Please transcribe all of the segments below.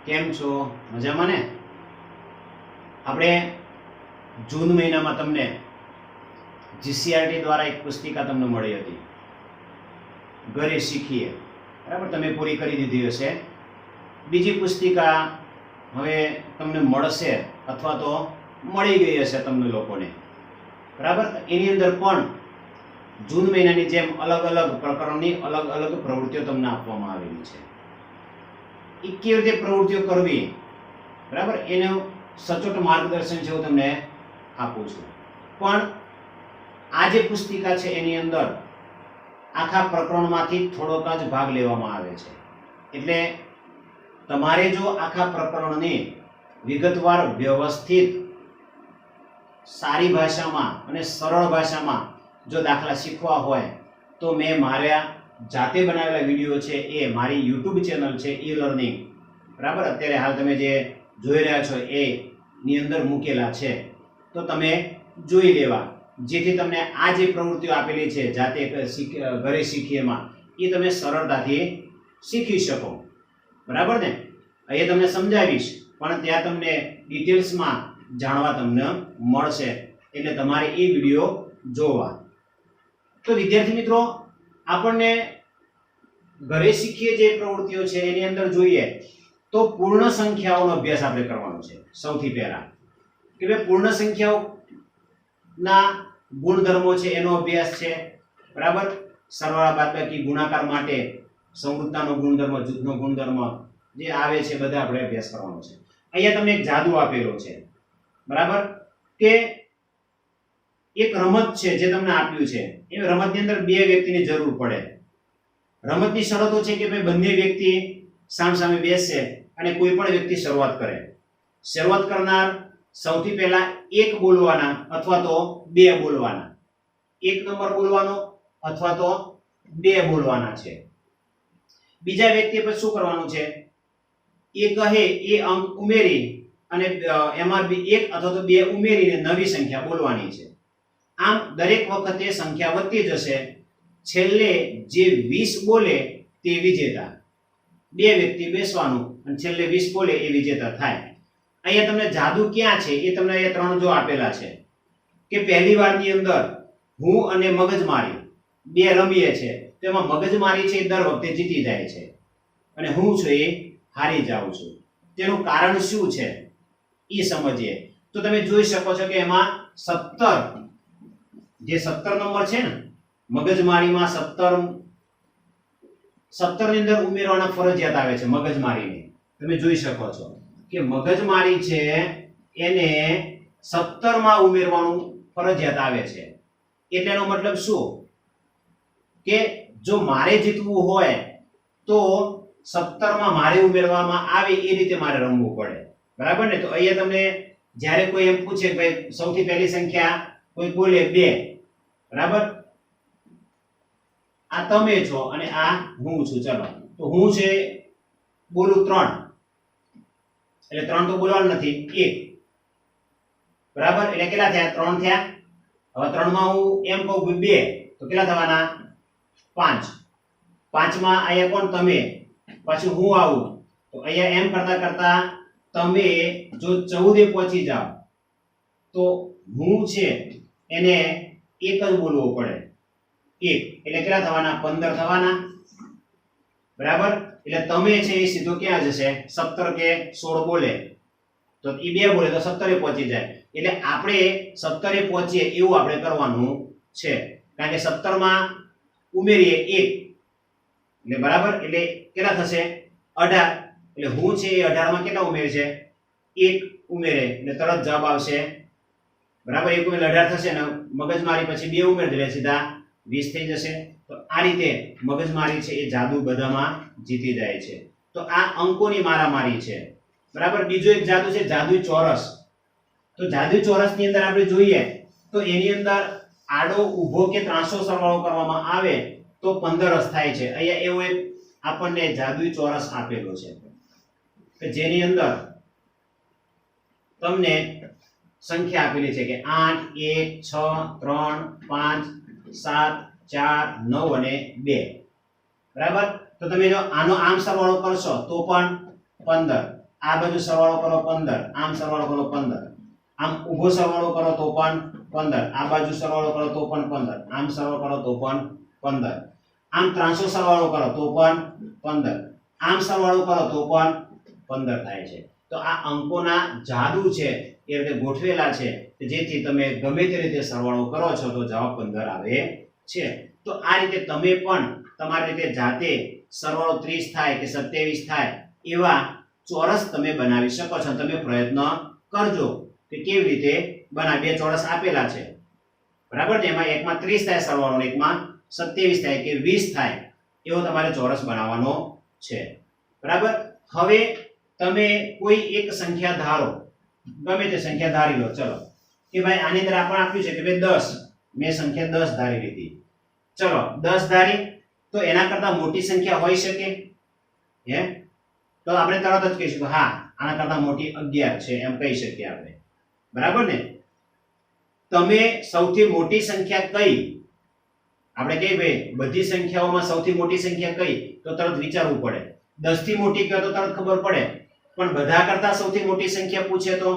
કેમ છો? મજામાં ને? આપણે જૂન મહિનામાં તમને જીસીઆરટી દ્વારા એક પુસ્તિકા તમને મળી હતી, ઘરે શીખીએ. બરાબર, તમે પૂરી કરી દીધી હશે. બીજી પુસ્તિકા હવે તમને મળશે અથવા તો મળી ગઈ હશે તમને લોકોને. બરાબર, એની અંદર પણ જૂન મહિનાની જેમ અલગ અલગ પ્રકરણની અલગ અલગ પ્રવૃત્તિઓ તમને આપવામાં આવેલી છે. એ કેવી રીતે પ્રવૃત્તિઓ કરવી, બરાબર, એનું સચોટ માર્ગદર્શન છે હું તમને આપું છું. પણ આ જે પુસ્તિકા છે એની અંદર આખા પ્રકરણમાંથી થોડોક જ ભાગ લેવામાં આવે છે. એટલે તમારે જો આખા પ્રકરણની વિગતવાર વ્યવસ્થિત સારી ભાષામાં અને સરળ ભાષામાં જો દાખલા શીખવા હોય તો મેં મારા જાતે બનાવેલા વિડીયો છે એ મારી યુટ્યુબ ચેનલ છે ઈ લર્નિંગ, બરાબર, અત્યારે હાલ તમે જે જોઈ રહ્યા છો એની અંદર મૂકેલા છે, તો તમે જોઈ લેવા, જેથી તમને આ જે પ્રવૃત્તિઓ આપેલી છે જાતે ઘરે શીખીએમાં એ તમે સરળતાથી શીખી શકો. બરાબર ને? અહીંયા તમને સમજાવીશ પણ ત્યાં તમને ડિટેલ્સમાં જાણવા તમને મળશે, એટલે તમારે એ વિડીયો જોવા. તો વિદ્યાર્થી મિત્રો, આપણને ઘરે શીખીએ જે પ્રવૃત્તિઓ છે એની અંદર જોઈએ તો પૂર્ણ સંખ્યાઓનો અભ્યાસ આપણે કરવાનો છે. સૌથી પહેલા કે ભાઈ પૂર્ણ સંખ્યાઓના ગુણધર્મો છે એનો અભ્યાસ છે. બરાબર, સરવાળા બાદબાકી ગુણાકાર માટે સંવૃત્તાનો ગુણધર્મ, જૂથનો ગુણધર્મ જે આવે છે બધા આપણે અભ્યાસ કરવાનો છે. અહીંયા તમને એક જાદુ આપેલો છે, બરાબર, કે એક રમત છે જે તમને આપ્યું છે. એ રમતની અંદર બે વ્યક્તિની જરૂર પડે. રમતની શરતો છે કે ભાઈ બંને વ્યક્તિ સામસામે બેસે અને કોઈ પણ વ્યક્તિ શરૂઆત કરે. શરૂઆત કરનાર સૌથી પહેલા એક બોલવાના અથવા તો બે બોલવાના, એક નંબર બોલવાનો અથવા તો બે બોલવાના છે. બીજા વ્યક્તિએ પછી શું કરવાનું છે? એ કહે એ અંક ઉમેરી અને એમાં એક અથવા તો બે ઉમેરીને નવી સંખ્યા બોલવાની છે. આમ દરેક વખતે સંખ્યા વધતી જશે. છેલ્લે જે 20 બોલે તે વિજેતા. બે વ્યક્તિ બેસવાનું અને છેલ્લે 20 બોલે એ વિજેતા થાય. અહીંયા તમને જાદુ ક્યાં છે એ તમને અહીંયા ત્રણ જો આપેલા છે કે પહેલી વારની અંદર હું અને મગજમારી બે રમીએ છે, તેમાં મગજમારી છે એ દર વખતે જીતી જાય છે અને હું છું એ હારી જાઉં છું. તેનું કારણ શું છે એ સમજીએ. તો તમે જોઈ શકો છો કે એમાં 17 જે 17 નંબર છે ને, મગજમારીમાં 17 ની અંદર ઉમેરવાના ફરજિયાત આવે છે. મગજમારીને તમે જોઈ શકો છો કે મગજમારી છે એને 17 માં ઉમેરવાનું ફરજિયાત આવે છે. એટલે એનો મતલબ શું કે જો મારે જીતવું હોય તો 17 માં મારે ઉમેરવામાં આવે એ રીતે મારે રમવું પડે. બરાબર ને? તો અહીંયા તમને જ્યારે કોઈ એમ પૂછે ભાઈ સૌથી પહેલી સંખ્યા કોઈ બોલે 2, બરાબર, આ તમે છો અને આ હું છું. ચલો, તો હું છે બોલું 3, એટલે 3 તો બોલવાનું નથી, 1, બરાબર, એટલે કેટલા થયા? 3 થયા. હવે 3 માં હું એમ કહું 2 તો કેટલા થવાના? 5. 5 માં અહીંયા કોણ? તમે. પછી હું આવું તો અહીંયા એમ કરતા કરતા તમે જો 14 પહોંચી જાઓ તો હું છે એને 1 જ બોલવો પડે. 1 એટલે કેટલા થવાના? 15 થવાના. બરાબર, એટલે તમે છે એ સીધો ક્યાં જશે? 17 કે 16 બોલે તો એ 2 બોલે તો 17 પહોંચી જાય. એટલે આપણે 17 પહોંચીએ એવું આપણે કરવાનું છે, કારણ કે 17 માં ઉમેરીએ 1 એટલે બરાબર, એટલે કેટલા થશે? 18. એટલે હું છે એ 18 માં કેટલા ઉમેરે છે? 1 ઉમેરે એટલે તરત જવાબ આવશે. બરાબર, 1 ઉમેરે 18 થશે ને મગજમારી પછી 2 ઉમેર એટલે સીધા 20 થઈ જશે. તો આ રીતે મગજમારી છે એ જાદુ બધામાં જીતી જાય છે. તો આ અંકોની મારામારી છે. બરાબર, બીજો એક જાદુ છે જાદુઈ ચોરસ. તો જાદુઈ ચોરસની અંદર આપણે જોઈએ તો એની અંદર આડો, ઊભો કે ત્રાંસો સરવાળો કરવામાં આવે તો 15 જ થાય છે. અહીંયા એવો એક આપણને જાદુઈ ચોરસ આપેલો છે કે જેની અંદર તમને સંખ્યા આપેલી છે કે 8, 1, 6, 3, 5, 7, 4, 9 અને 2. બરાબર, તો તમે જો આનો આમ સરવાળો કરશો તો પણ 15. આ બાજુ સરવાળો કરો 15, આમ સરવાળો કરો 15, આમ ઊભો સરવાળો કરો તો પણ 15, આ બાજુ સરવાળો કરો તો પણ 15, આમ સરવાળો કરો તો પણ 15, આમ ત્રાંસો સરવાળો કરો તો પણ 15, આમ સરવાળો કરો તો પણ 15 થાય છે. તો આ અંકોના જાદુ છે એ રીતે ગોઠવેલા છે કે જેથી તમે ગમે તે રીતે સરવાળો કરો છો તો જવાબ 15 આવે છે. તો આ રીતે તમે પણ તમારી રીતે જાતે સરવાળો 30 થાય કે 27 થાય એવા ચોરસ તમે બનાવી શકો છો. તમે પ્રયત્ન કરજો કે કેવી રીતે બનાવી. બે ચોરસ આપેલા છે બરાબર ને, એમાં એકમાં 30 થાય સરવાળો, એકમાં 27 થાય કે 20 થાય એવો તમારે ચોરસ બનાવવાનો છે બરાબર. હવે તમે કોઈ એક સંખ્યા ધારો, ગમે તે સંખ્યા ધારી લો. ચલો કે ભાઈ આની અંદર આપણે આપ્યું છે કે ભાઈ 10, મેં સંખ્યા 10 ધારી લીધી. ચલો 10 ધારી, તો એના કરતા મોટી સંખ્યા હોઈ શકે હે? તો આપણે તરત જ કહીશું કે હા આના કરતા મોટી 11 છે એમ કહી શકીએ આપણે બરાબર ને. તમે સૌથી મોટી સંખ્યા કઈ, આપણે કહીએ ભાઈ બધી સંખ્યાઓમાં સૌથી મોટી સંખ્યા કઈ, તો તરત વિચારવું પડે. 10 થી મોટી કહે તો તરત ખબર પડે, પણ બધા કરતા સૌથી મોટી સંખ્યા પૂછે તો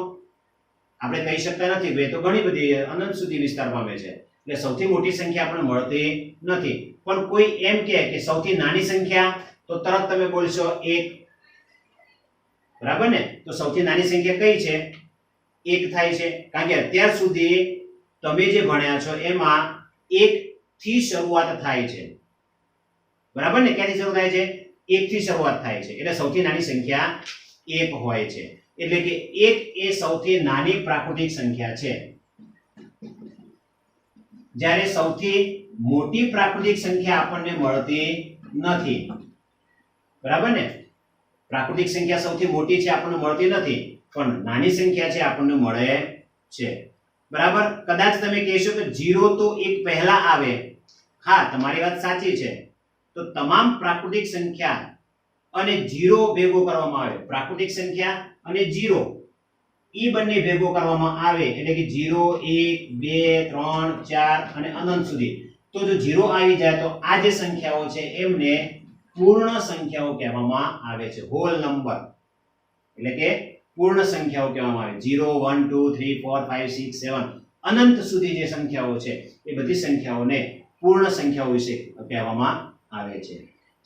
આપણે કહી શકતા નથી ભાઈ, તો ઘણી બધી અનંત સુધી વિસ્તાર પામે છે. એટલે સૌથી મોટી સંખ્યા આપણને મળતી નથી. પણ કોઈ એમ કહે કે સૌથી નાની સંખ્યા, તો તરત તમે બોલશો 1 બરાબર ને. તો સૌથી નાની સંખ્યા કઈ છે? 1 થાય છે. કારણ કે અત્યાર સુધી તમે જે ભણ્યા છો એમાં 1 થી શરૂઆત થાય છે બરાબર ને. ક્યાંથી શરૂ થાય છે? 1 થી શરૂઆત થાય છે. એટલે સૌથી નાની સંખ્યા 1 હોય છે. એટલે કે 1 એ સૌથી નાની પ્રાકૃતિક સંખ્યા છે. જ્યારે સૌથી મોટી પ્રાકૃતિક સંખ્યા આપણને મળતી નથી બરાબર ને. પ્રાકૃતિક સંખ્યા સૌથી મોટી છે આપણને મળતી નથી, પણ નાની સંખ્યા છે આપણને મળે છે બરાબર. કદાચ તમે કહેશો કે 0 તો એક પહેલા આવે. હા, તમારી વાત સાચી છે. તો તમામ પ્રાકૃતિક સંખ્યા અને 0 ભેગો કરવામાં આવે, પ્રાકૃતિક સંખ્યા અને 0 ઈ બંને ભેગો કરવામાં આવે એટલે કે 0 1 2 3 4 અને અનંત સુધી. તો જો 0 આવી જાય તો આ જે સંખ્યાઓ છે એમને પૂર્ણ સંખ્યાઓ કહેવામાં આવે છે. હોલ નંબર એટલે કે પૂર્ણ સંખ્યાઓ કહેવામાં આવે. 0 1 2 3 4 5 6 7 અનંત સુધી જે સંખ્યાઓ છે એ બધી સંખ્યાઓને પૂર્ણ સંખ્યાઓ વિશે કહેવામાં આવે છે.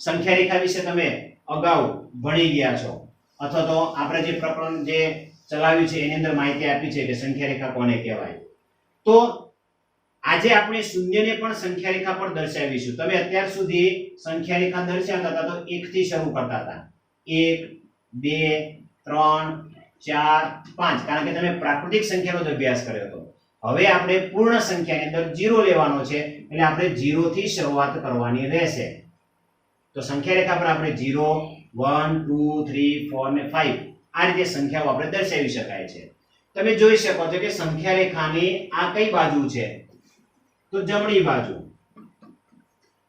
સંખ્યા રેખા વિશે તમે અગાઉ ભણી ગયા છો, અથવા તો આપણે જે પ્રકરણ જે ચલાવ્યું છે એની અંદર માહિતી આપી છે કે સંખ્યા રેખા કોને કહેવાય. તો આજે આપણે શૂન્યને પણ સંખ્યા રેખા પર દર્શાવીશું. તમે અત્યાર સુધી સંખ્યા રેખા દર્શાવતા હતા તો 1 થી શરૂ કરતા હતા. 1 2 3 4 5, કારણ કે તમે પ્રાકૃતિક સંખ્યાનો જ અભ્યાસ કર્યો હતો. હવે આપણે પૂર્ણ સંખ્યાની અંદર 0 લેવાનો છે, એટલે આપણે 0 થી શરૂઆત કરવાની રહેશે. તો સંખ્યા રેખા પર આપણે 0 1 2 3 4 ને 5 આ રીતે સંખ્યાઓ આપણે દર્શાવી શકાય છે. તમે જોઈ શકો છો કે સંખ્યા રેખાની આ કઈ બાજુ છે? તો જમણી બાજુ.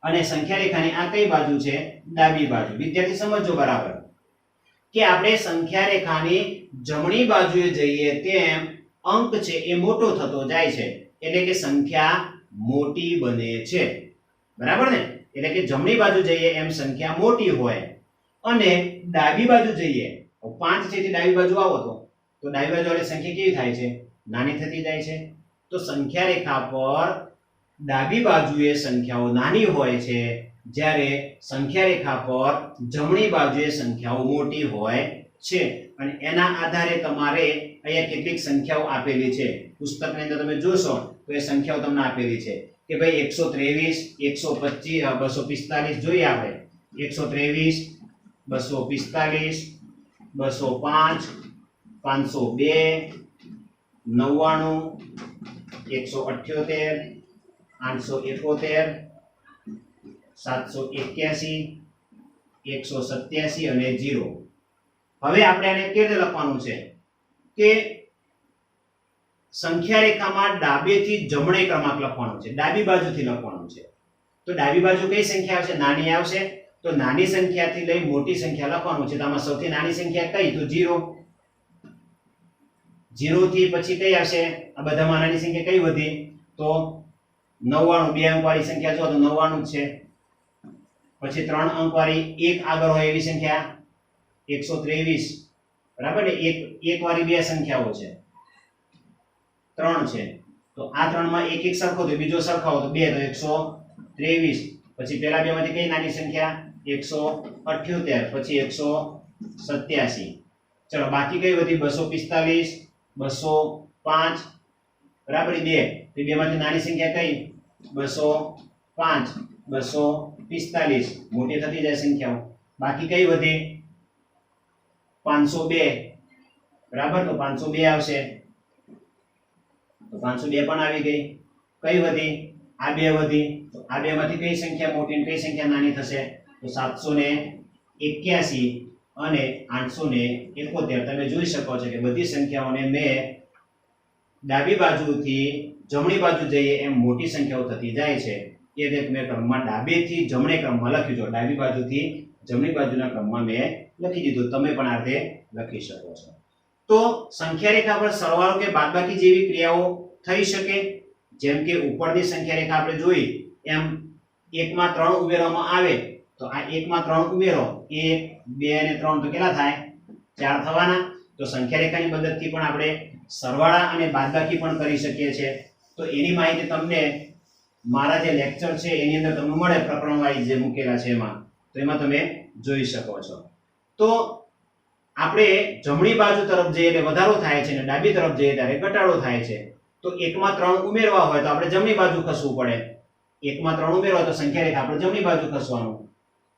અને સંખ્યા રેખાની આ કઈ બાજુ છે? ડાબી બાજુ. વિદ્યાર્થી સમજો બરાબર કે આપણે સંખ્યા રેખાની જમણી બાજુએ જઈએ તેમ અંક છે એ મોટો થતો જાય છે, એટલે કે સંખ્યા મોટી બને છે બરાબર ને. એટલે કે જમણી બાજુ જઈએ એમ સંખ્યા મોટી હોય, અને ડાબી બાજુ જઈએ 5 છે તે ડાબી બાજુ આવો તો ડાબી બાજુ વાળી સંખ્યા કેવી થાય છે? નાની થતી જાય છે. તો સંખ્યા રેખા પર ડાબી બાજુએ સંખ્યાઓ નાની હોય છે, જ્યારે સંખ્યા રેખા પર જમણી બાજુએ સંખ્યાઓ મોટી હોય છે. અને એના આધારે તમારે અહીંયા કેટલીક સંખ્યાઓ આપેલી છે. પુસ્તકની અંદર તમે જોશો તો એ સંખ્યાઓ તમને આપેલી છે કે ભાઈ 123 125 245 જોઈએ આપણે. 123 245 205 502 99 178 871 781 187 અને 0. હવે આપણે આને કેવી રીતે લખવાનું છે કે સંખ્યા રેખામાં ડાબેથી જમણે ક્રમાંક લખવાનો છે, ડાબી બાજુથી લખવાનું છે. તો ડાબી બાજુ કઈ સંખ્યા આવશે? નાની આવશે. તો નાની સંખ્યાથી લઈ મોટી સંખ્યા લખવાનું છે. તો આમાં સૌથી નાની સંખ્યા કઈ? તો 0. 0 થી પછી કઈ આવશે? આ બધામાં નાની સંખ્યા કઈ વધી? તો 99. બે અંક વાળી સંખ્યા જો તો 99 જ છે. પછી 3 અંક વાળી એક આગળ હોય એવી સંખ્યા 123. બરાબર ને, એક વાળી બે સંખ્યાઓ છે, 3 છે, તો આ 3 માં એક એક સરખો તો બીજો સરખાવો તો 2 તો 123, પછી પેલા બે માંથી કઈ નાની સંખ્યા 178, પછી 187, ચલો બાકી કઈ વધી 245, 205, બરાબર, બે તો બે માંથી નાની સંખ્યા કઈ 205, 245, મોટી થતી જાય સંખ્યાઓ, બાકી કઈ વધી 502, બરાબર, તો 502 આવશે, તો 502 પણ આવી ગઈ, કઈ વધી આ બે વધી, તો આ બે માંથી કઈ સંખ્યા મોટી અને કઈ સંખ્યા નાની થશે, તો 781 અને 871. તમે જોઈ શકો છો કે બધી સંખ્યાઓને મેં ડાબી બાજુથી જમણી બાજુ જઈએ એમ મોટી સંખ્યાઓ થતી જાય છે, એ રીતે મેં ક્રમમાં ડાબેથી જમણે ક્રમમાં લખ્યું છે, ડાબી બાજુથી જમણી બાજુના ક્રમમાં મેં લખી દીધું, તમે પણ આ રીતે લખી શકો છો. તો સંખ્યા રેખા પર સરવાળો કે બાદબાકી જેવી ક્રિયાઓ થઈ શકે, જેમ કે ઉપરની સંખ્યા રેખા આપણે જોઈ એમ 1 માં 3 ઉમેરવામાં આવે તો આ 1 માં 3 ઉમેરો, 1 2 અને 3 તો કેટલા થાય 4 થવાના. તો સંખ્યા રેખાની મદદથી પણ આપણે સરવાળા અને બાદબાકી પણ કરી શકીએ છીએ. તો એની માહિતી તમને મારા જે લેક્ચર છે એની અંદર તમને મળે, પ્રકરણ વાઇઝ જે મૂકેલા છે એમાં, તો એમાં તમે જોઈ શકો છો. તો આપણે જમણી બાજુ તરફ જઈએ એટલે વધારો થાય છે અને ડાબી તરફ જઈએ ત્યારે ઘટાડો થાય છે. તો 1 માં 3 ઉમેરવા હોય તો આપણે જમણી બાજુ ખસવું પડે, 1 માં 3 ઉમેરવા તો સંખ્યા રેખા આપણે જમણી બાજુ ખસવાનું,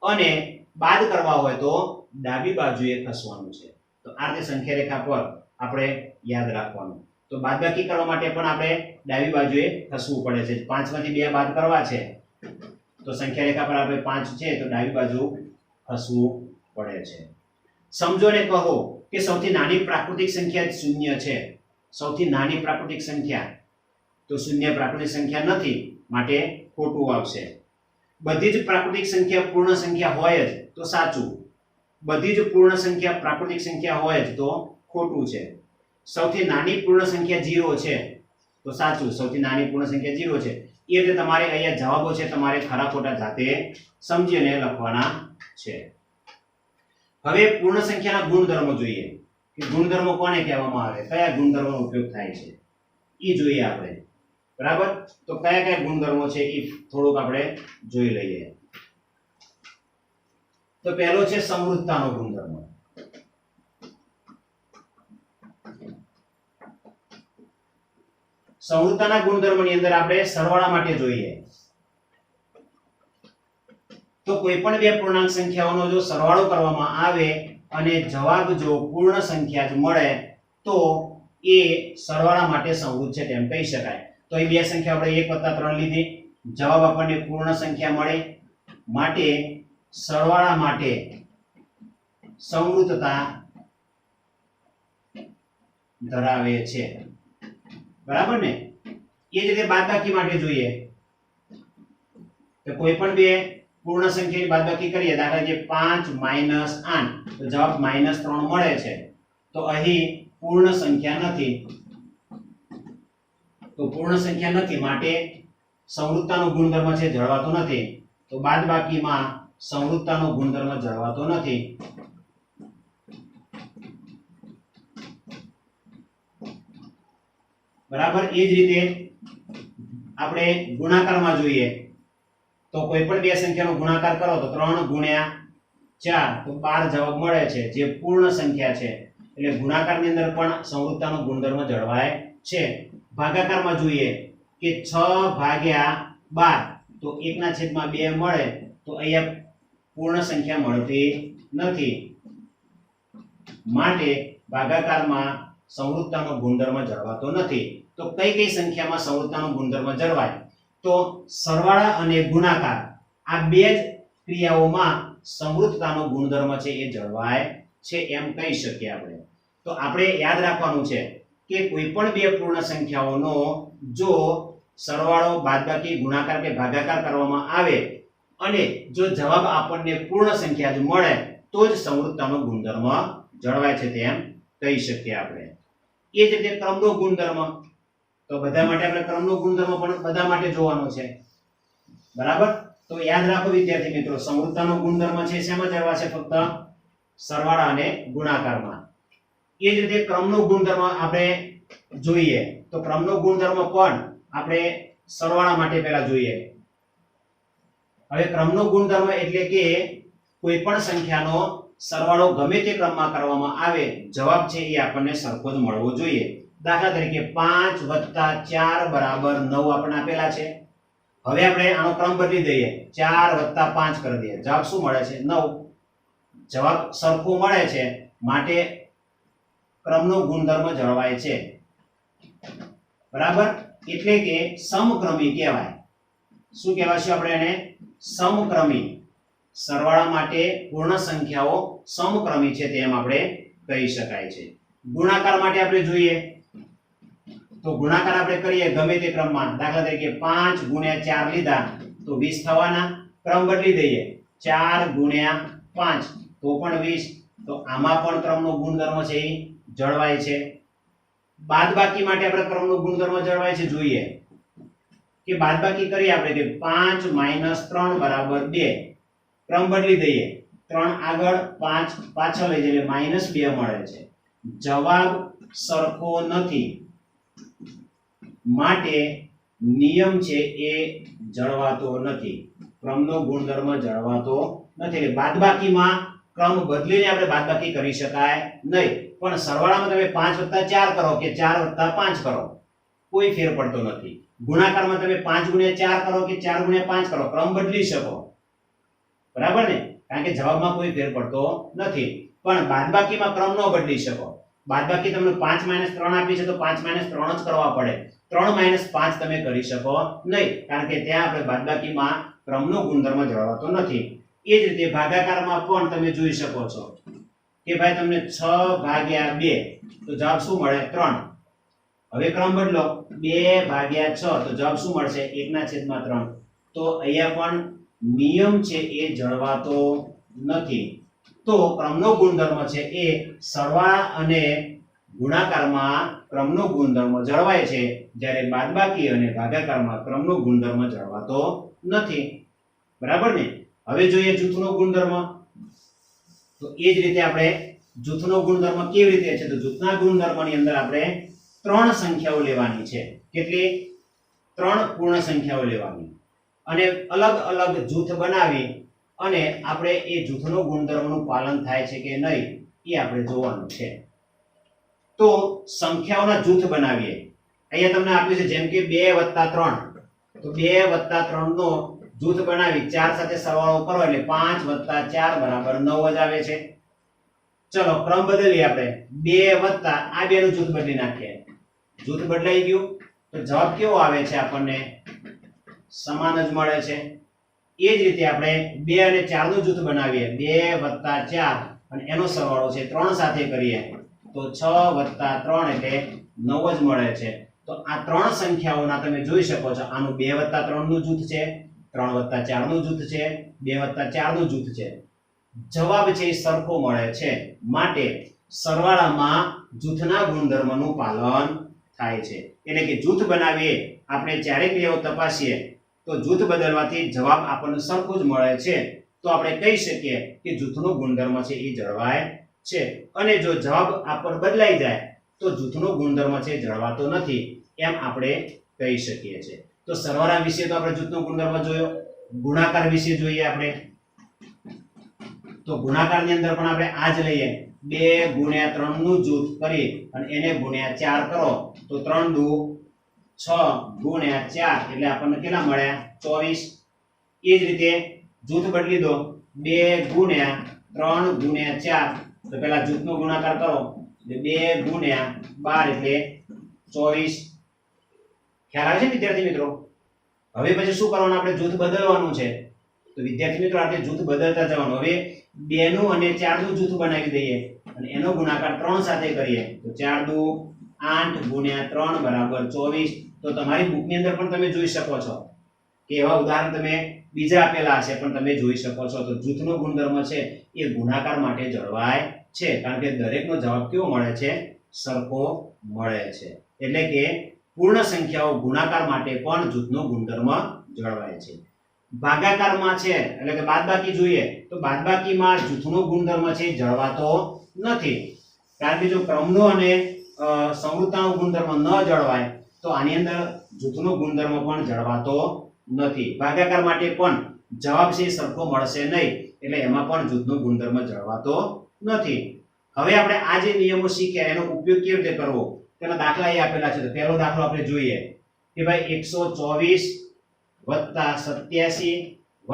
અને બાદ કરવા હોય તો ડાબી બાજુએ ખસવાનું છે. તો આ રીતે સંખ્યા રેખા પર આપણે યાદ રાખવાનું. તો બાદબાકી કરવા માટે પણ આપણે ડાબી બાજુએ ખસવું પડે છે. 5 માંથી 2 બાદ કરવા છે તો સંખ્યા રેખા પર આપણે 5 છે તો ડાબી બાજુ ખસવું પડે છે. સમજો ને કહો કે સૌથી નાની પ્રાકૃતિક સંખ્યા શૂન્ય છે. સૌથી નાની પ્રાકૃતિક સંખ્યા, તો શૂન્ય પ્રાકૃતિક સંખ્યા નથી, માટે ખોટું આવશે. બધી જ પ્રાકૃતિક સંખ્યા પૂર્ણ સંખ્યા હોય જ તો સાચું, બધી જ પૂર્ણ સંખ્યા પ્રાકૃતિક સંખ્યા હોય જ તો ખોટું છે. સૌથી નાની પૂર્ણ સંખ્યા 0 છે તો સાચું, સૌથી નાની પૂર્ણ સંખ્યા 0 છે. એ રીતે તમારે અહીંયા જવાબો છે તમારે ખરા ખોટા જાતે સમજીને લખવાના છે. હવે પૂર્ણ સંખ્યાના ગુણધર્મો જોઈએ કે ગુણધર્મો કોને કહેવામાં આવે, કયા ગુણધર્મોનો ઉપયોગ થાય છે એ જોઈએ આપણે, બરાબર. તો કયા કયા ગુણધર્મો છે એ થોડુંક આપણે જોઈ લઈએ. તો પહેલો છે સમૃદ્ધતાનો ગુણધર્મ. સમૃદ્ધતાના ગુણધર્મની અંદર આપણે સરવાળા માટે જોઈએ તો કોઈ પણ બે પૂર્ણાંક સંખ્યાઓનો જો સરવાળો કરવામાં આવે અને જવાબ જો પૂર્ણ સંખ્યા જ મળે તો એ સરવાળા માટે સમૃદ્ધ છે તેમ કહી શકાય. તો એ બે સંખ્યા આપણે 1 + 3 લીધી, જવાબ આપણને પૂર્ણ સંખ્યા મળે, માટે સરવાળા માટે સમૃદ્ધતા ધરાવે છે, બરાબર ને. એ જ રીતે બાદબાકી માટે જોઈએ તો કોઈ પણ બે પૂર્ણ સંખ્યાની બાદબાકી કરીએ, દાખલા તરીકે 5 - 8 તો જવાબ -3 મળે છે. તો અહીં પૂર્ણ સંખ્યા નથી, તો પૂર્ણ સંખ્યા નથી માટે સમૃદ્ધતાનો ગુણધર્મ છે જળવાતો નથી. તો બાદબાકીમાં સમૃદ્ધતાનો ગુણધર્મ જળવાતો નથી. બરાબર. એ જ રીતે આપણે ગુણાકારમાં જોઈએ તો કોઈ પણ બે સંખ્યાનો ગુણાકાર કરો તો 3 × 4 તો 12 જવાબ મળે છે, જે પૂર્ણ સંખ્યા છે. એટલે ગુણાકારની અંદર પણ સમૃદ્ધતાનો ગુણધર્મ જળવાય છે. ભાગાકારમાં જોઈએ કે 6/12 તો 1/2 મળે, તો અહીંયા પૂર્ણ સંખ્યા મળતી નથી, માટે ભાગાકારમાં સમૃદ્ધતાનો ગુણધર્મ જળવાતો નથી. તો કઈ કઈ સંખ્યામાં સમૃદ્ધતાનો ગુણધર્મ જળવાય, તો સરવાળા અને ગુણાકાર આ બે જ ક્રિયાઓમાં સમૃદ્ધતાનો ગુણધર્મ છે એ જળવાય છે એમ કહી શકીએ આપણે. તો આપણે યાદ રાખવાનું છે કે કોઈ પણ બે પૂર્ણ સંખ્યાઓનો જો સરવાળો, બાદબાકી, ગુણાકાર કે ભાગાકાર કરવામાં આવે અને જો જવાબ આપણને પૂર્ણ સંખ્યા જ મળે તો જ સમૃદ્ધતાનો ગુણધર્મ જળવાય છે તેમ કહી શકીએ આપણે. એ જ રીતે ક્રમનો ગુણધર્મ, તો બધા માટે આપણે ક્રમનો ગુણધર્મ પણ બધા માટે જોવાનો છે, બરાબર. તો યાદ રાખો વિદ્યાર્થી મિત્રો, સમૃદ્ધતાનો ગુણધર્મ છે શેમાં જળવાશે, ફક્ત સરવાળા અને ગુણાકારમાં. એ જ રીતે ક્રમનો ગુણધર્મ આપણે જોઈએ તો ક્રમનો ગુણધર્મ પણ આપણે સરવાળા માટે પહેલા જોઈએ. હવે ક્રમનો ગુણધર્મ એટલે કે કોઈ પણ સંખ્યાનો સરવાળો ગમે તે ક્રમમાં કરવામાં આવે જવાબ છે એ આપણને સરખો જ મળવો જોઈએ. દાખલા તરીકે 5 + 4 = 9 આપણને આપેલા છે. હવે આપણે આનો ક્રમ બદલી દઈએ, 4 + 5 કરી દઈએ, જવાબ શું મળે છે? 9. જવાબ સરખો મળે છે માટે ક્રમનો ગુણધર્મ જળવાય છે. બરાબર? એટલે કે સમક્રમી કહેવાય. શું કહેવાશે આપણે એને? સમક્રમી. સરવાળા માટે પૂર્ણ સંખ્યાઓ સમક્રમી છે તેમ આપણે કહી શકાય છે. ગુણાકાર માટે આપણે જોઈએ તો ગુણાકાર આપણે કરીએ ગમે તે ક્રમમાં. દાખલા તરીકે 5 × 4 લીધા તો 20 થવાના. ક્રમ બદલી દઈએ, 4 × 5 તો પણ 20. તો આમાં પણ ક્રમનો ગુણધર્મ છે એ જળવાય છે. બાદબાકી માટે આપણે ક્રમનો ગુણધર્મ જળવાય છે જોઈએ કે બાદબાકી કરીએ આપણે કે 5 - 3 = 2. ક્રમ બદલી દઈએ, 3 આગળ 5 પાછળ લઈ જઈએ -2 મળે છે. જવાબ સરખો નથી માટે નિયમ છે એ જળવાતો નથી. ક્રમનો ગુણધર્મ જળવાતો નથી. એટલે બાદબાકીમાં ક્રમ બદલીને આપણે બાદબાકી કરી શકાય નહીં. પણ સરવાળામાં તમે 5 + 4 કરો કે 4 + 5 કરો કોઈ ફેર પડતો નથી. ગુણાકારમાં તમે 5 × 4 કરો કે 4 × 5 કરો ક્રમ બદલી શકો. બરાબર ને? કારણ કે જવાબમાં કોઈ ફેર પડતો નથી. પણ બાદબાકીમાં ક્રમ ન બદલી શકો. બાદબાકી તમને 5 - 3 આપી છે તો 5 - 3 જ કરવા પડે. 3 - 5 તમે કરી શકો નહીં કારણ કે ત્યાં આપણે બાદબાકીમાં ક્રમનો ગુણધર્મ જળવાતો નથી. એ જ રીતે ભાગાકારમાં પણ તમે જોઈ શકો છો કે ભાઈ તમને 6/2 તો જવાબ શું મળે? 3. હવે ક્રમ બદલો, 2/6 તો જવાબ શું મળશે? 1/3. તો અહીંયા પણ નિયમ છે એ જળવાતો નથી. તો ક્રમનો ગુણધર્મ છે એ સરવાળા અને ગુણાકારમાં ક્રમનો ગુણધર્મ જળવાય છે, જ્યારે બાદબાકી અને ભાગાકારમાં ક્રમનો ગુણધર્મ જળવાતો નથી. બરાબર ને? હવે જોઈએ જૂથનો ગુણધર્મ. તો એ જ રીતે આપણે જૂથનો ગુણધર્મ કેવી રીતે છે? તો જૂથના ગુણધર્મની અંદર આપણે 3 સંખ્યાઓ લેવાની છે. કેટલી? 3 પૂર્ણ સંખ્યાઓ લેવાની અને અલગ અલગ જૂથ બનાવી અને આપણે એ જૂથનો ગુણધર્મનું પાલન થાય છે કે નહીં એ આપણે જોવાનું છે. તો સંખ્યાઓના જૂથ બનાવીએ. અહીંયા તમને આપ્યું છે જેમ કે 2 + 3 તો 2 + 3 નો જૂથ બનાવી 4 સાથે સરવાળો કરો એટલે 5 + 4 = 9 જ આવે છે. ચલો ક્રમ બદલીએ આપણે. 2 + આ બેનું જૂથ બદલી નાખીએ. જૂથ બદલાઈ ગયું તો જવાબ કેવો આવે છે? આપણને સમાન જ મળે છે. એ જ રીતે આપણે 2 અને 4 નું જૂથ બનાવીએ. 2 + 4 અને એનો સરવાળો છે 3 સાથે કરીએ તો 6 + 3 એટલે 9 જ મળે છે. તો આ 3 સંખ્યાઓના તમે જોઈ શકો છો આનું 2 + 3 નું જૂથ છે, 3 + 4 નું જૂથ છે, 2 + 4 નું જૂથ છે. જવાબ છે એ સરખો મળે છે માટે સરવાળામાં જૂથના ગુણધર્મનું પાલન થાય છે. એટલે કે જૂથ બનાવીએ આપણે ચારેક ક્રિયાઓ તપાસીએ તો જૂથ બદલવાથી જવાબ આપણને સરખો જ મળે છે. તો આપણે કહી શકીએ કે જૂથનો ગુણધર્મ છે એ જળવાય છે. અને જો જવાબ આપણને બદલાઈ જાય તો જૂથનો ગુણધર્મ છે જળવાતો નથી એમ આપણે કહી શકીએ છીએ. તો સરવાળા વિશે તો આપણે જૂથનો ગુણધર્મ જોયો. ગુણાકાર વિશે જોઈએ આપણે. તો ગુણાકારની અંદર પણ આપણે આ જ લઈએ. 2 × 3 નું જૂથ કરી અને એને × 4 કરો તો 3 દુ 6 × 4 એટલે આપણને કેટલા મળ્યા? 24. એ જ રીતે જૂથ બદલી દો. 2 × 3 × 4 તો પહેલા જૂથનો ગુણાકાર કરો એટલે 2 × 12 એટલે 24. ખ્યાલ આવે છે વિદ્યાર્થી મિત્રો? હવે પછી શું કરવાનું? આપણે જૂથ બદલવાનું છે. તો વિદ્યાર્થી મિત્રો આપણે જૂથ બદલતા જવાનું. હવે 2 નું અને 4 નું જૂથ બનાવી દઈએ અને એનો ગુણાકાર 3 સાથે કરીએ તો 4 દુ 8 × 3 = 24. તો તમારી બુકની અંદર પણ તમે જોઈ શકો છો કે એવા ઉદાહરણ તમે બીજા આપેલા હશે પણ તમે જોઈ શકો છો. તો જૂથનો ગુણધર્મ છે એ ગુણાકાર માટે જળવાય છે કારણ કે દરેકનો જવાબ કેવો મળે છે? સરખો મળે છે. એટલે કે પૂર્ણ સંખ્યાઓ ગુણાકાર માટે પણ જૂથનો ગુણધર્મ જળવાય છે. ભાગાકારમાં છે એટલે કે બાદબાકી જોઈએ તો બાદબાકીમાં જૂથનો ગુણધર્મ છે જળવાતો નથી. કારણ કે જો ક્રમનો અને સંવૃત્તાનો ગુણધર્મ ન જળવાય તો આની અંદર જૂથનો ગુણધર્મ પણ જળવાતો નથી. ભાગાકાર માટે પણ જવાબ છે સરખો મળશે નહીં, એટલે એમાં પણ જૂથનો ગુણધર્મ જળવાતો નથી. હવે આપણે આ જે નિયમો શીખ્યા એનો ઉપયોગ કેવી રીતે કરવો તેના દાખલા એ આપેલા છે. તો પહેલો દાખલો આપણે જોઈએ કે ભાઈ 124 + 87 +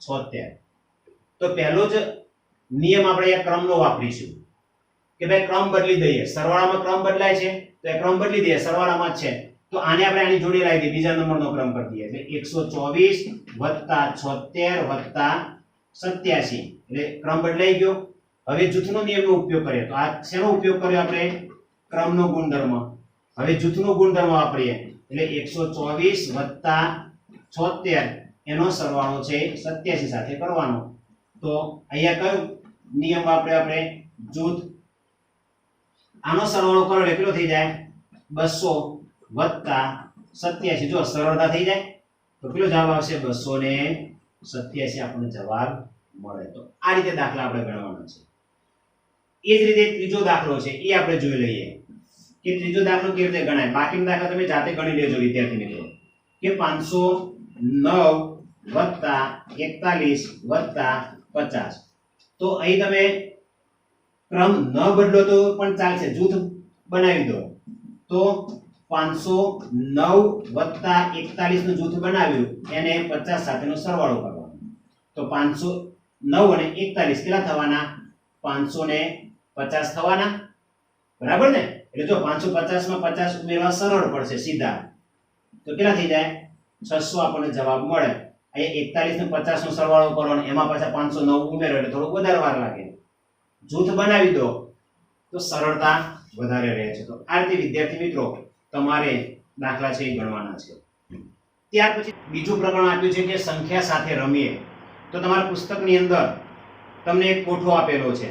76. તો પહેલો જ નિયમ આપણે આ ક્રમનો વાપરીશું કે ભાઈ ક્રમ બદલી દઈએ. સરવાળામાં ક્રમ બદલાય છે તો એ ક્રમ બદલી દઈએ, સરવાળામાં જ છે તો આને આપણે આની જોડે લાવી દઈએ, બીજા નંબરનો ક્રમ કરી દઈએ. એટલે 124 + 76 + 87 એટલે ક્રમ બદલાઈ ગયો. હવે જૂથનો નિયમનો ઉપયોગ કરીએ તો આ શેનો ઉપયોગ કર્યો આપણે? ક્રમનો ગુણધર્મ. હવે જૂથનો ગુણધર્મ વાપરીએ એટલે 124 + 76 એનો સરવાળો છે 87 સાથે કરવાનો. તો અહીંયા કયો નિયમ વાપર્યો આપણે? જૂથ. આનો સરવાળો કરો એટલે કેટલો થઈ જાય? 200 + 87. જો સરળતા થઈ જાય તો કેટલો જવાબ આવશે? 287 આપણને જવાબ મળે. તો આ રીતે દાખલા આપણે ગણવાના છે. એ જ રીતે ત્રીજો દાખલો છે એ આપણે જોઈ લઈએ કે ત્રીજો દાખલો કેવી રીતે ગણાય. બાકીના દાખલા તમે જાતે ગણી લેજો વિદ્યાર્થી મિત્રો કે 509 + 41 + 50. તો અહીં તમે ક્રમ ન બદલો તો પણ ચાલશે, જૂથ બનાવી દો. તો 509 + 41 નું જૂથ બનાવ્યું એને 50 સાથેનો સરવાળો કરવાનો. તો 509 અને 41 કેટલા થવાના? 550 થવાના, બરાબર ને? એટલે જો 550 માં 50 ઉમેરવા સરળ પડશે સીધા, તો કેટલા થઈ જાય? 600 આપણને જવાબ મળે. અહીંયા 41 ને 50 નો સરવાળો કરો અને એમાં પાછા 509 ઉમેરો એટલે થોડું વધારે વાર લાગે. જૂથ બનાવી દો તો સરળતા વધારે રહે છે. તો આ રીતે વિદ્યાર્થી મિત્રો તમારે દાખલા છે એ ગણવાના છે. ત્યાર પછી બીજું પ્રકરણ આપ્યું છે કે સંખ્યા સાથે રમીએ. તો તમારા પુસ્તકની અંદર તમને એક કોઠો આપેલો છે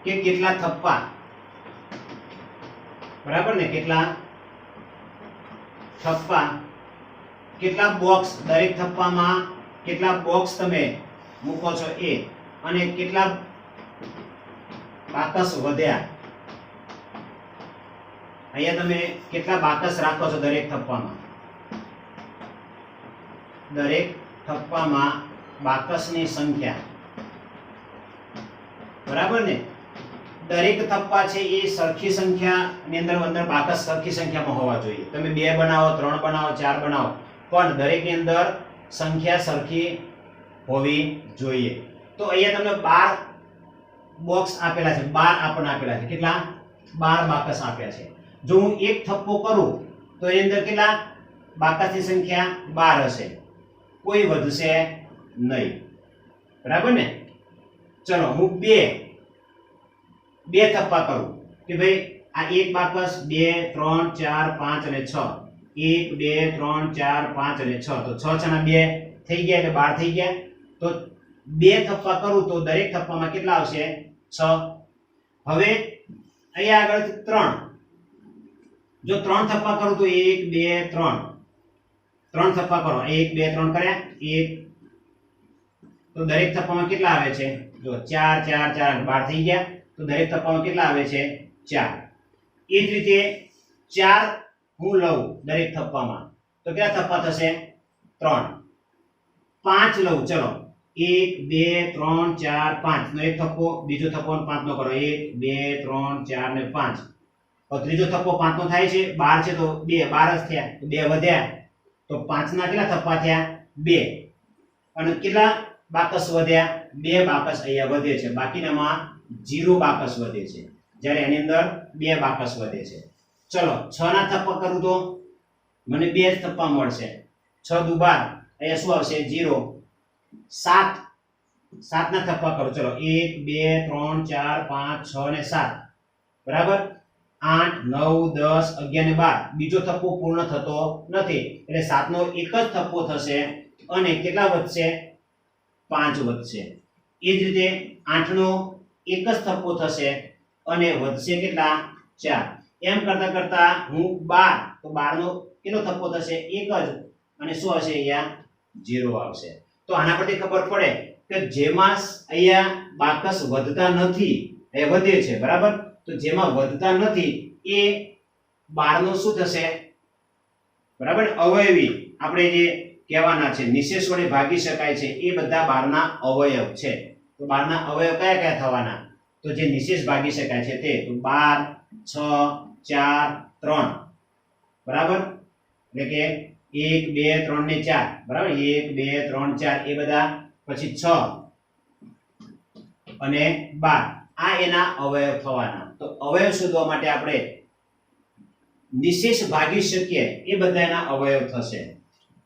કે કેટલા થપ્પા, બરાબર ને? કેટલા થપ્પા, કેટલા બોક્સ, દરેક થપ્પામાં કેટલા બોક્સ તમે મૂકો છો એ, અને કેટલા બાકસ વધ્યા. અહીંયા તમે કેટલા બાકસ રાખો છો દરેક થપ્પામાં? દરેક થપ્પામાં બાકસની સંખ્યા, બરાબર ને? દરેક થપ્પા છે એ સરખી સંખ્યાની અંદર બાકસ સરખી સંખ્યામાં હોવા જોઈએ. તમે 2 બનાવો, 3 બનાવો, 4 બનાવો, પણ દરેકની અંદર સંખ્યા સરખી હોવી જોઈએ. તો અહીંયા તમને 12 બોક્સ આપેલા છે, 12 આપણને આપેલા છે. કેટલા? 12 બાકસ આપ્યા છે. જો હું એક થપ્પો કરું તો એની અંદર કેટલા બાકસની સંખ્યા? 12 હશે, કોઈ વધશે નહીં, બરાબર ને? ચલો હું બે થપ્પા કરું કે ભાઈ આ એક બાકસ, 2 3 4 5 અને 6, 1 2 3 4 5 અને 6, તો 6 છના 2 થઈ ગયા એટલે 12 થઈ ગયા. તો 2 થપ્પા કરું તો દરેક થપ્પામાં કેટલા આવશે? 6. હવે અહીંયા આગળ 3, જો 3 થપ્પા કરું તો 1 2 3, 3 થપ્પા કરો, 1 2 3 કર્યા, 1, તો દરેક થપ્પામાં કેટલા આવે છે? જો 4 4 4 12 થઈ ગયા, તો દરેક થપ્પામાં કેટલા આવે છે? 4. એ જ રીતે 4 હું લઉં દરેક થપ્પામાં તો કેટલા થપ્પા થશે? 3. 5 લઉં, ચલો 1 2 3 4 5 નો એક થપ્પો, બીજો થપ્પો 5 નો કરો, 1 2 3 4 ને 5. તો ત્રીજો થપ્પો 5 નો થાય છે, 12 છે તો 2 12 જ થયા, તો 2 વધ્યા, તો 5 ના કેટલા થપ્પા થયા? 2. અને કેટલા બાકસ વધ્યા? 2 બાકસ અહીંયા વધે છે, બાકીનામાં 0 બાકસ વધે છે, જ્યારે એની અંદર 2 બાકસ વધે છે. ચલો 6 ના થપ્પા કરું તો મને 2 જ થપ્પા મળશે, 6 દુ 12, અહીંયા શું આવશે? 0. 7 ના થપ્પા કરો, ચલો 1 2 3 4 5 6 ને 7, બરાબર? 8 9 10 11 ને 12, બીજો થપ્પો પૂર્ણ થતો નથી એટલે 7 નો એક જ થપ્પો થશે અને કેટલા વધશે? 5 વધશે. એ જ રીતે 8 નો એક જ થપ્પો થશે અને વધશે કેટલા? 4. એમ કરતા કરતા હું 12, તો 12 નો કેટલો થપ્પો થશે? એક જ, અને શું હશે? અહીંયા 0 આવશે. તો આના પરથી ખબર પડે કે જેમાં અહીંયા બાકસ વધતા નથી એ વધે છે, બરાબર. તો જેમાં વધતા નથી એ 12 નો શું થશે, બરાબર. અવયવી આપણે જે કહેવાના છે નિશેષ વડે ભાગી શકાય છે એ બધા 12 ના અવયવ છે. તો 12 ના અવયવ કયા કયા થવાના, તો જે નિશેષ ભાગી શકાય છે તે તો 12, 6, 4, 3, બરાબર. એટલે કે 1, 2, 3 ને 4, બરાબર. 1, 2, 3, 4 એ બધા, પછી 6 અને 12 આ એના અવયવ થવાના. તો અવયવ શોધવા માટે આપણે નિશેષ ભાગી શકીએ એ બધા એના અવયવ થશે,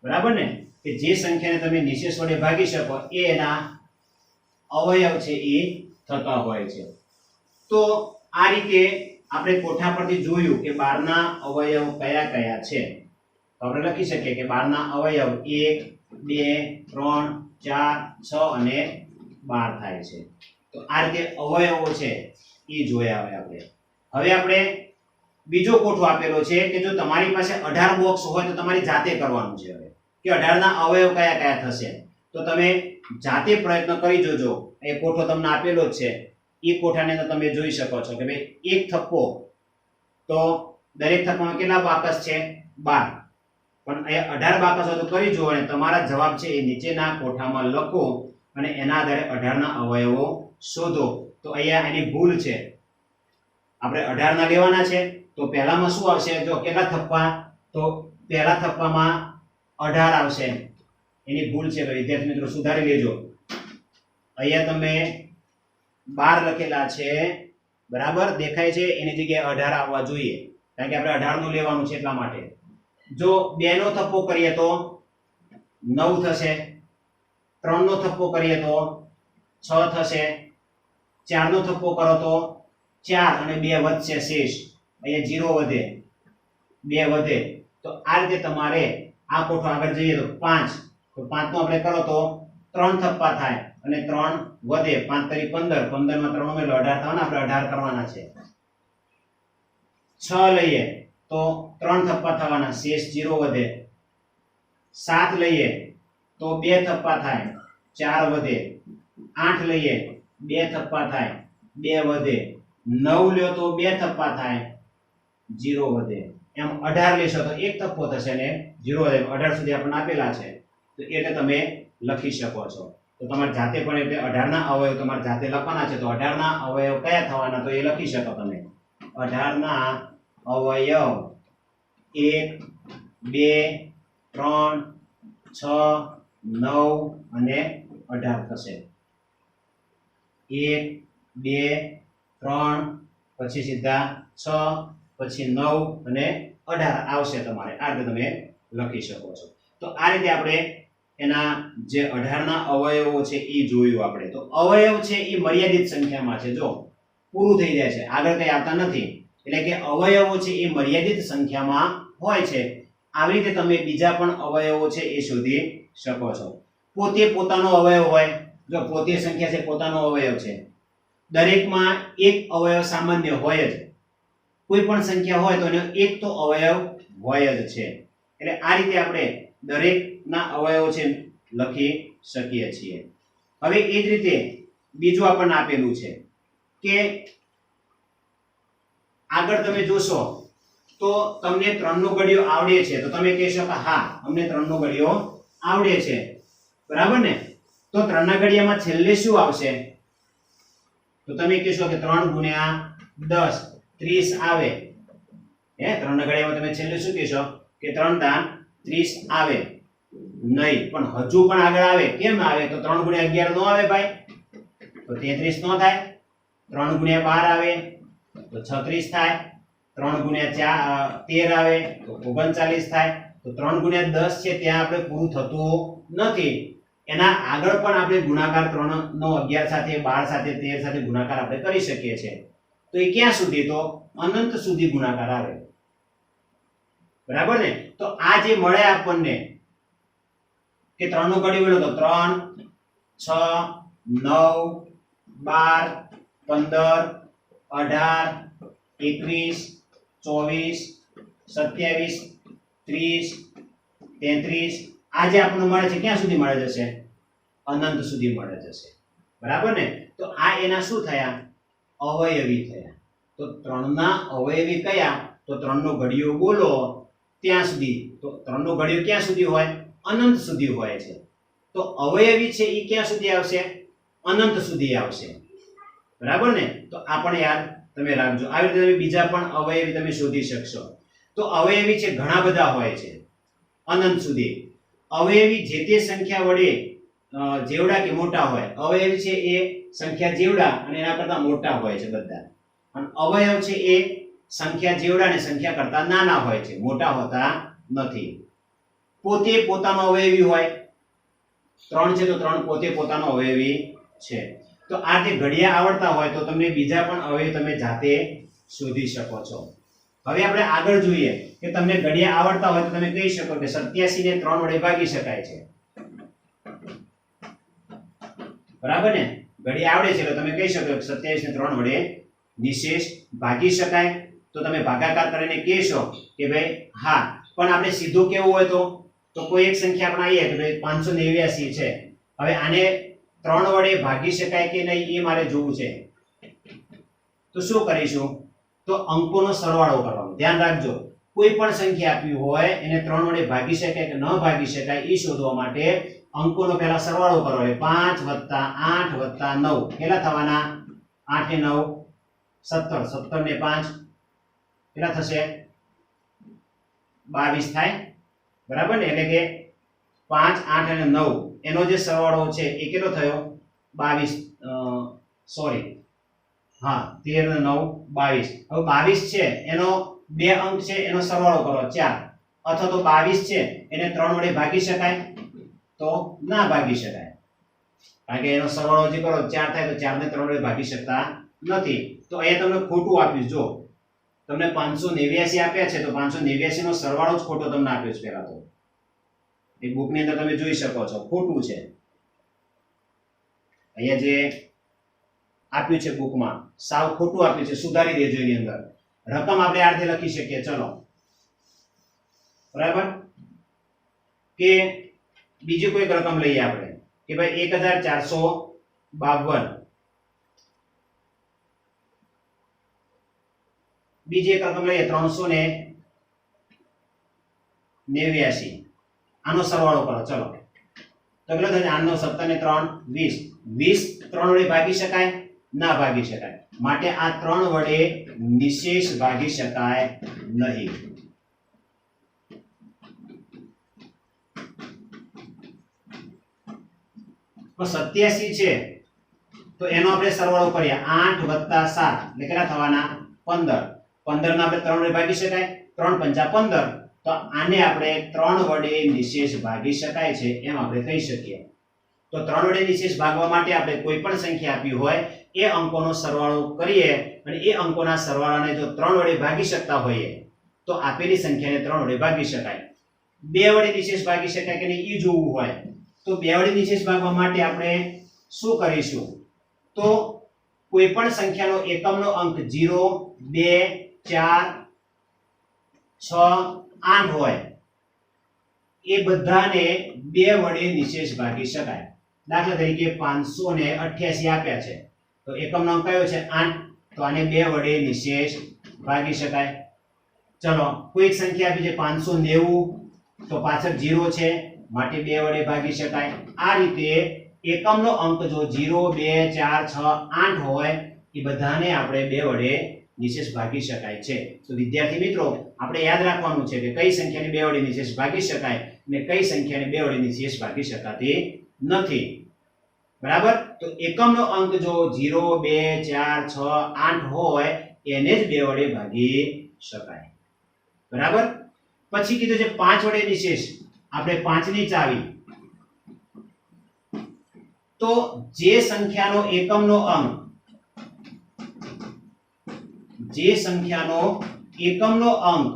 બરાબર ને. કે જે સંખ્યાને તમે નિશેષ વડે ભાગી શકો એ એના અવયવ છે એ થતા હોય છે. તો આ રીતે આપણે કોઠા પરથી જોયું કે 12 ના અવયવ કયા કયા છે. તો આપણે લખી શકીએ કે 12 ના અવયવ 1, 2, 3, 4, 6 અને 12 થાય છે. તો આ રીતે અવયવો છે એ જોયા હવે આપણે બીજો કોઠો આપેલો છે કે જો તમારી પાસે 18 બોક્સ હોય તો તમારી જાતે કરવાનું છે. હવે કે 18 ના અવયવ કયા કયા થશે તો તમે જાતે પ્રયત્ન કરી જોજો. એ કોઠો તમને આપેલો જ છે, એ કોઠાને તો તમે જોઈ શકો છો કે ભાઈ એક થપ્પો, તો દરેક થપ્પામાં કેટલા બાકસ છે, 12. પણ એ 18 બાકસ હોય તો કરી જુઓ અને તમારા જવાબ છે એ નીચેના કોઠામાં લખો અને એના આધારે 18 ના અવયવો શોધો. તો અહીંયા એની ભૂલ છે, આપણે 18 ના લેવાના છે. તો પહેલામાં શું આવશે, જો કેટલા થપ્પા, તો પહેલા થપ્પામાં 18 આવશે. એની ભૂલ છે, તો વિદ્યાર્થી મિત્રો સુધારી લેજો. અહીંયા તમે 12 લખેલા છે, બરાબર દેખાય છે, એની જગ્યાએ 18 આવવા જોઈએ, કારણ કે આપણે 18 નું લેવાનું છે એટલા માટે. જો 2 નો થપ્પો કરીએ તો 9 થશે, 3 નો થપ્પો કરીએ તો 6 થશે, 4 નો થપ્પો કરો તો 4 અને 2 વધશે શેષ, અહીંયા 0 વધે, 2 વધે. તો આ રીતે તમારે આ કોઠો આગળ જઈએ તો 5, તો 5 નો આપણે કરો તો 3 થપ્પા થાય અને 3 વધે, 5 તરી 15, 15 માં 3 ઉમેરો 18 થવાના, આપણે 18 કરવાના છે. 6 લઈએ તો 3 થપ્પા થવાના, શેષ 0 વધે. 7 લઈએ તો 2 થપ્પા થાય, 4 વધે. 8 લઈએ 2 થપ્પા થાય, 2 વધે. 9 લ્યો તો 2 થપ્પા થાય, 0 વધે. એમ 18 લેશો તો 1 થપ્પો થશે ને 0 વધે. 18 સુધી આપણને આપેલા છે, તો એટલે તમે લખી શકો છો. તો તમારે જાતે પણ એટલે 18 ના અવયવ તમારે જાતે લખવાના છે. તો 18 ના અવયવ કયા થવાના, તો એ લખી શકો તમે. 18 ના અવયવ 1, 2, 3, 6, 9 અને 18 થશે. 1, 2, 3 પછી સીધા 6 પછી 9 અને 18 આવશે તમારે. આ રીતે તમે લખી શકો છો. તો આ રીતે આપણે એના જે 18 ના અવયવો છે એ જોયું આપણે. તો અવયવ છે એ મર્યાદિત સંખ્યામાં છે, જો પૂરું થઈ જાય છે, આગળ કઈ આવતા નથી. એટલે કે અવયવો છે એ મર્યાદિત સંખ્યામાં હોય છે. આવી રીતે તમે બીજા પણ અવયવો છે એ શોધી શકો છો. પોતે પોતાનો અવયવ હોય, જો પોતે સંખ્યા છે પોતાનો અવયવ છે, દરેકમાં એક અવયવ સામાન્ય હોય જ. કોઈ પણ સંખ્યા હોય તો એનો એક તો અવયવ હોય જ છે. એટલે આ રીતે આપણે દરેકના અવયવો છે લખી શકીએ છીએ. હવે એ જ રીતે બીજું આપણને આપેલું છે કે આગળ તમે જોશો તો તમને 3 નો ઘડિયો આવડે છે, તો તમે કહેશો કે હા અમને 3 નો ઘડિયો આવડે છે, બરાબર ને. તો 3 ના ઘડિયામાં છેલ્લે શું આવશે, તો તમે કહેશો કે 3 ગુણ્યા 10 30 આવે. 3 ના ઘડિયામાં તમે છેલ્લે શું કહેશો કે 3 દાન 30 આવે. નહીં, પણ હજુ પણ આગળ આવે. કેમ આવે, તો 3 ગુણ્યા 11 નો આવે ભાઈ, તો 33 નો થાય. 3 ગુણ્યા 12 આવે તો 36 થાય. 3 ગુણ્યા 13 આવે તો 39 થાય. તો 3 ગુણ્યા 10 છે ત્યાં આપણે પૂરું થતું નથી. એના આગળ પણ આપણે ગુણાકાર 3 નો 11 સાથે, 12 સાથે, 13 સાથે ગુણાકાર આપણે કરી શકીએ છીએ. તો એ ક્યાં સુધી, તો અનંત સુધી ગુણાકાર આવે, બરાબર ને. તો આ જે મળે આપણને કે 3 નો ઘડિયો મળ્યો તો 3, 6, 9, 12, 15, 18, 21, 24, 27, 30, 33, આ જે આપણને મળે છે ક્યાં સુધી મળે જશે, અનંત સુધી મળે જશે, બરાબર ને. તો આ એના શું થયા, અવયવી થયા. તો 3 ના અવયવી કયા? તો 3 નો ઘડિયો બોલો ત્યાં સુધી. તો 3 નો ઘડિયો ક્યાં સુધી હોય? અનંત સુધી હોય છે. તો અવયવી છે એ ક્યાં સુધી આવશે? અનંત સુધી આવશે. બરાબર ને? તો આ પણ યાદ તમે રાખજો. આવી રીતે તમે બીજા પણ અવયવી તમે શોધી શકશો. તો અવયવી છે ઘણા બધા હોય છે અનંત સુધી. અવયવી જે તે સંખ્યા વડે જેવડા કે મોટા હોય. અવયવી છે એ સંખ્યા જેવડા અને એના કરતા મોટા હોય છે બધા. અને અવયવ છે એ સંખ્યા જેવડા અને સંખ્યા કરતા નાના હોય છે, મોટા હોતા નથી. પોતે પોતાનો અવયવી હોય. 3 છે તો 3 પોતે પોતાનો અવયવી છે. તો આ જે ઘડિયા આવડતા હોય તો તમને બીજા પણ અવયવ તમે જાતે શોધી શકો છો. હવે આપણે આગળ જોઈએ કે તમને ઘડિયા આવડતા હોય તો તમે કહી શકો કે 87 ને 3 વડે ભાગી શકાય છે. બરાબર ને? ઘડિયા આવડે છે તો તમે કહી શકો કે 27 ને 3 વડે નિશેષ ભાગી શકાય. તો તમે ભાગાકાર કરીને કહેશો કે ભાઈ હા, પણ આપણે સીધું કેવું હોય તો કોઈ એક સંખ્યા આપણે આવીએ કે ભાઈ 589 છે. હવે આને 3 વડે ભાગી શકાય કે નહીં એ મારે જોવું છે. તો શું કરીશું? તો અંકોનો સરવાળો કરવાનો. ધ્યાન રાખજો, કોઈ પણ સંખ્યા આપી હોય એને 3 વડે ભાગી શકાય કે ન ભાગી શકાય એ શોધવા માટે અંકોનો પહેલા સરવાળો કરવાનો. 5 + 8 + 9 કેટલા થવાના? 8 ને 9 17. 17 ને 5 કેટલા થશે? 22 થાય. બરાબર ને? એટલે કે 5, 8 અને 9 એનો જે સરવાળો છે એ કેટલો થયો? 22. સોરી, હા, 13 ને 9 22. હવે 22 છે એનો 2 અંક છે એનો સરવાળો કરો 4. અથવા તો 22 છે એને 3 વડે ભાગી શકાય? તો ના ભાગી શકાય, કારણ કે એનો સરવાળો જે કરો 4 થાય તો 4 ને 3 વડે ભાગી શકતા નથી. તો અહીંયા તમને ખોટું આપ્યું. જો તમને 589 આપ્યા છે તો 589 નો સરવાળો જ ખોટો તમને આપ્યો છે. પહેલા તો એ બુક ની અંદર તમે જોઈ શકો છો ખોટું છે. અહીંયા જે આપ્યું છે બુકમાં સાવ ખોટું આપ્યું છે, સુધારી દેજો. એની અંદર રકમ આપણે આ રીતે લખી શકીએ. ચલો, બરાબર? કે બીજી કોઈ રકમ લઈએ આપણે કે ભાઈ 1452. બીજી એક રકમ લઈએ 389. આનો સરવાળો કરો. ચલો, તો કેટલો થશે? 8 નો 17 ને 3 20. 20 3 વડે ભાગી શકાય? ના ભાગી શકાય. માટે આ 3 વડે નિશેષ ભાગી શકાય નહીં. તો 87 છે તો એનો આપણે સરવાળો કરીએ. 8 + 7 એટલે કેટલા થવાના? 15. 15 ના આપણે 3 વડે ભાગી શકાય? 3 × 5 = 15. તો આને આપણે 3 વડે નિશેષ ભાગી શકાય છે એમ આપણે કહી શકીએ. તો 3 વડે નિશેષ ભાગવા માટે આપણે કોઈ પણ સંખ્યા આપી હોય એ અંકોનો સરવાળો કરીએ અને એ અંકોના સરવાળાને જો 3 વડે ભાગી શકતા હોઈએ તો આપેલી સંખ્યાને 3 વડે ભાગી શકાય. 2 વડે નિશેષ ભાગી શકાય કે નહીં એ જોવું હોય તો 2 વડે નિશેષ ભાગવા માટે આપણે શું કરીશું? તો કોઈ પણ સંખ્યાનો એકમનો અંક 0, 2, 4, 6, 8 હોય એ બધાને 2 વડે નિશેષ ભાગી શકાય. દાખલા તરીકે 588 આપ્યા છે તો એકમનો અંક કયો છે? 8. તો આને 2 વડે નિશેષ ભાગી શકાય. ચલો, કોઈ એક સંખ્યા આપી છે 590 તો પાછળ 0 છે માટે 2 વડે ભાગી શકાય. આ રીતે એકમનો અંક જો 0, 2, 4, 6, 8 હોય એ બધાને આપણે 2 વડે નિશેષ ભાગી શકાય છે. તો વિદ્યાર્થી મિત્રો, આપણે યાદ રાખવાનું છે કે કઈ સંખ્યાને 2 વડે નિશેષ ભાગી શકાય અને કઈ સંખ્યાને 2 વડે નિશેષ ભાગી શકાતી નથી. બરાબર? તો એકમનો અંક જો 0, 2, 4, 6, 8 હોય એને જ 2 વડે ભાગી શકાય. બરાબર? પછી કીધું છે 5 વડે નિશેષ. આપણે 5 ની ચાવી. તો જે સંખ્યાનો એકમનો અંક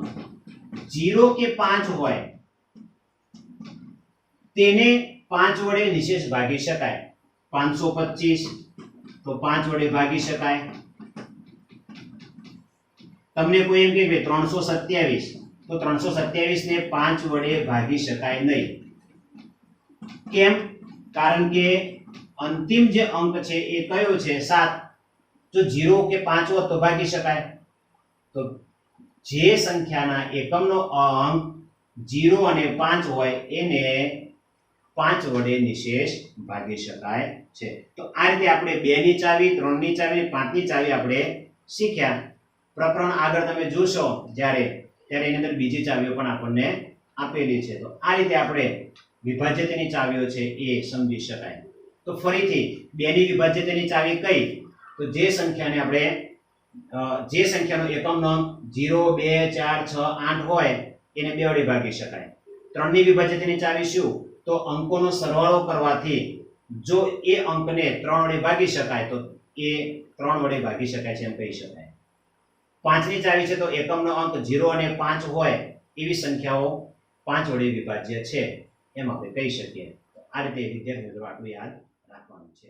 0 કે 5 હોય તેને 5 વડે નિશેષ ભાગી શકાય. 525 તો 5 વડે ભાગી શકાય. તમને કોઈ એમ કે 327 તો 327 ને 5 વડે ભાગી શકાય નહીં. કેમ? કારણ કે અંતિમ જે અંક છે એ કયો છે? 7. જો 0 કે 5 હોત તો ભાગી શકાય. તો જે સંખ્યાના એકમનો અંક 0 અને 5 હોય એને 5 વડે નિશેષ ભાગી શકાય છે. તો આ રીતે આપણે 2 ની ચાવી, 3 ની ચાવી, 5 ની ચાવી આપણે શીખ્યા. પ્રકરણ આગળ તમે જોશો ત્યારે એની અંદર બીજી ચાવીઓ પણ આપણને આપેલી છે. તો આ રીતે આપણે વિભાજ્યતાની ચાવીઓ છે એ સમજી શકાય. તો ફરીથી 2 ની વિભાજ્યતાની ચાવી કઈ? તો જે સંખ્યાને આપણે જે સંખ્યાનો એકમનો અંક 0, 2, 4, 6, 8 હોય એને 2 વડે ભાગી શકાય. 3 ની વિભાજ્યતાની ચાવી શું? તો અંકોનો સરવાળો કરવાથી જો એ અંકને 3 વડે ભાગી શકાય તો એ 3 વડે ભાગી શકાય છે એમ કહી શકાય. 5 ની ચાવી છે તો એકમનો અંક 0 અને 5 હોય એવી સંખ્યાઓ 5 વડે વિભાજ્ય છે એમ આપણે કહી શકીએ. આ રીતે વિદ્યાર્થી મિત્રો આટલું યાદ રાખવાનું છે.